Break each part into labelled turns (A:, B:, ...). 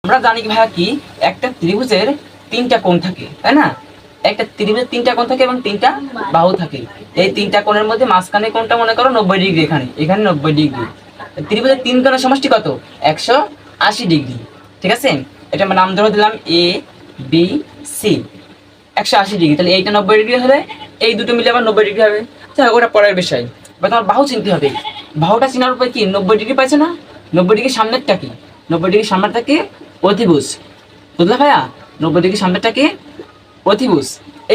A: আমরা জানি কি ভাইয়া কি একটা ত্রিভুজের তিনটা কোণ থাকে, তাই না? একটা ত্রিভুজের তিনটা কোণ থাকে এবং তিনটা বাহু থাকে। এই তিনটা কোণের মধ্যে মাঝখানে কোণটা মনে করো 90 ডিগ্রি, এখানে এখানে 90 ডিগ্রি। ত্রিভুজের তিন কোণের সমষ্টি কত? 180 ডিগ্রি। ঠিক আছে, এটা আমরা নাম ধরে দিলাম এ বি সি। 180 ডিগ্রি, তাহলে এইটা 90 ডিগ্রি হলে এই দুটো মিলে আবার 90 ডিগ্রি হবে। তাহলে ওটা পরের বিষয়। এবার তোমার বাহু চিনতে হবে। বাহুটা চেনার উপায় কি? 90 ডিগ্রি পাইছে না? 90 ডিগ্রি সামনেরটা কি? 90 ডিগ্রি সামনেরটা কি? অতিভুজ। বুঝলে ভাইয়া? 90 ডিগ্রি সামনেরটা কি? অতিভুজ।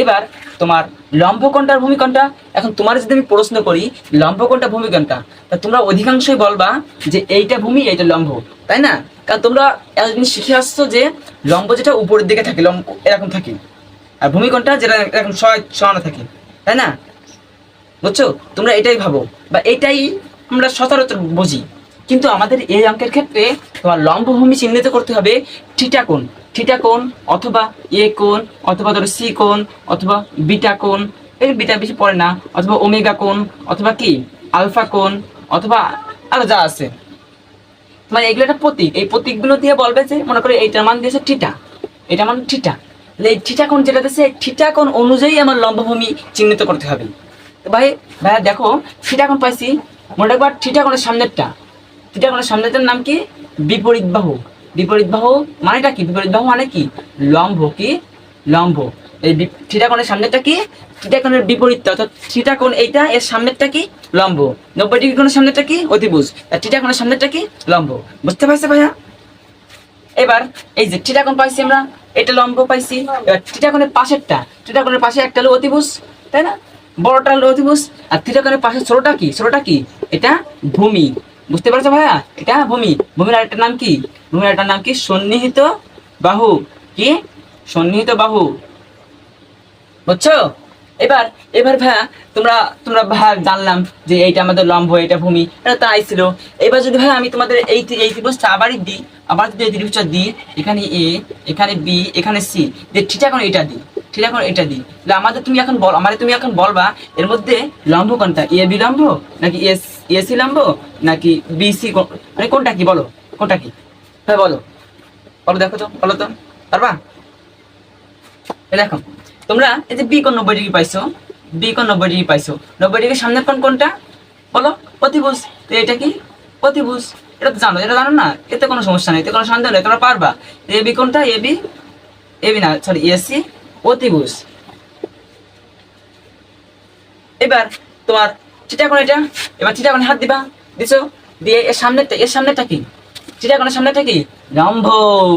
A: এবার তোমার লম্ব কোণটা আর ভূমি কোণটা। এখন তোমার যদি আমি প্রশ্ন করি লম্ব কোণটা ভূমি কোণটা, তা তোমরা অধিকাংশই বলবা যে এইটা ভূমি এইটা লম্ব, তাই না? কারণ তোমরা এতদিন শিখে আসছো যে লম্ব যেটা উপরের দিকে থাকে, লম্ব এরকম থাকে, আর ভূমি কোণটা যেটা এরকম সরানো থাকে, তাই না? বুঝছো? তোমরা এটাই ভাবো বা এটাই আমরা সচরাচর বুঝি। কিন্তু আমাদের এই অঙ্কের ক্ষেত্রে তোমার লম্ব ভূমি চিহ্নিত করতে হবে থিটা কোণ। থিটা কোণ অথবা এ কোণ অথবা ধরো সি কোণ অথবা বিটা কোণ, এই বিটা বেশি পড়ে না, অথবা ওমেগা কোণ অথবা কি আলফা কোণ অথবা আরো যা আছে। মানে এগুলো একটা প্রতীক, এই প্রতীকগুলো দিয়ে বলবে যে মনে করে এইটার মান দিয়েছে থিটা, এটা মান থিটা, তাহলে এই থিটা কোণ যেটা দিয়েছে থিটা কোণ অনুযায়ী আমার লম্বভূমি চিহ্নিত করতে হবে। ভাইয়া দেখো থিটা কোণ পাইছি, মনে রাখবা থিটা কোণের সামনেরটা, থিটা কোণের সামনেরটার নাম কি? বিপরীত বাহু। বিপরীত বাহু মানেটা কি? বিপরীত বাহু মানে কি? লম্ব। কি? লম্ব। এই থিটা কোণের সামনেরটা কি? থিটা কোণের বিপরীত, অর্থাৎ থিটা কোণ এইটা, এর সামনেরটা কি? লম্ব। 90 ডিগ্রি কোণের সামনেরটা কি? অতিভুজ। আর থিটা কোণের সামনেরটা কি? লম্ব। বুঝতে পারছো ভাইয়া? এবার এই যে থিটা কোণ পাইছি আমরা, এটা লম্ব পাইছি। এবার থিটা কোণের পাশেরটা, থিটা কোণের পাশে একটা হলো অতিভুজ, তাই না? বড়টা হলো অতিভুজ। আর থিটা কোণের পাশে ছোটটা কি? ছোটটা কি? এটা ভূমি। বুঝতে পারছো ভাইয়া? এটা ভূমি। ভূমির আরেকটা নাম কি? ভূমির আরেকটা নাম কি? সন্নিহিত বাহু। কি? সন্নিহিত বাহু। বুঝছো? এবার এবার ভাইয়া তোমরা তোমরা ভাইয়া জানলাম যে এইটা আমাদের লম্ব, এটা ভূমি, এটা তো আইছিল। এবার যদি ভাই আমি তোমাদের এই ত্রিভুজটা আবারই দিই, আবার যদি এই ত্রিভুজটা দিই, এখানে এ, এখানে বি, এখানে সি, যে থিটা কোণ এটা দিই, থিটা কোণ এটা দিই, তাহলে আমাদের তুমি এখন বল, আমাদের তুমি এখন বলবা এর মধ্যে লম্ব কোনটা? এ বি লম্ব নাকি এ সি লম্ব নাকি বি সি, মানে কোনটা কি? বলো কোনটা কি? হ্যাঁ বলো, বলো, দেখো তো, বলো তো, পারবা? দেখো তোমরা এই যে বি কোণ 90 ডিগ্রি পাইছো, বি কোণ 90 ডিগ্রি পাইছো, 90 ডিগ্রির সামনের কোণ কোনটা? বলো। অতিভুজ। তো এটা কি? অতিভুজ। এটা তো জানো, এটা জানো না, এতে কোনো সমস্যা নেই, এতে কোনো সন্দেহ নেই, তোমরা পারবা। এ বি কোণটা? এ বি, এ বি না সরি এ সি, অতিভুজ। এবার তোমার থিটা কোণ এটা, এবার থিটা কোণে হাত দিবা, দিছো, দিয়ে এর সামনেরটা, এর সামনেরটা কি? থিটা কোণের সামনেরটা কি? লম্ব।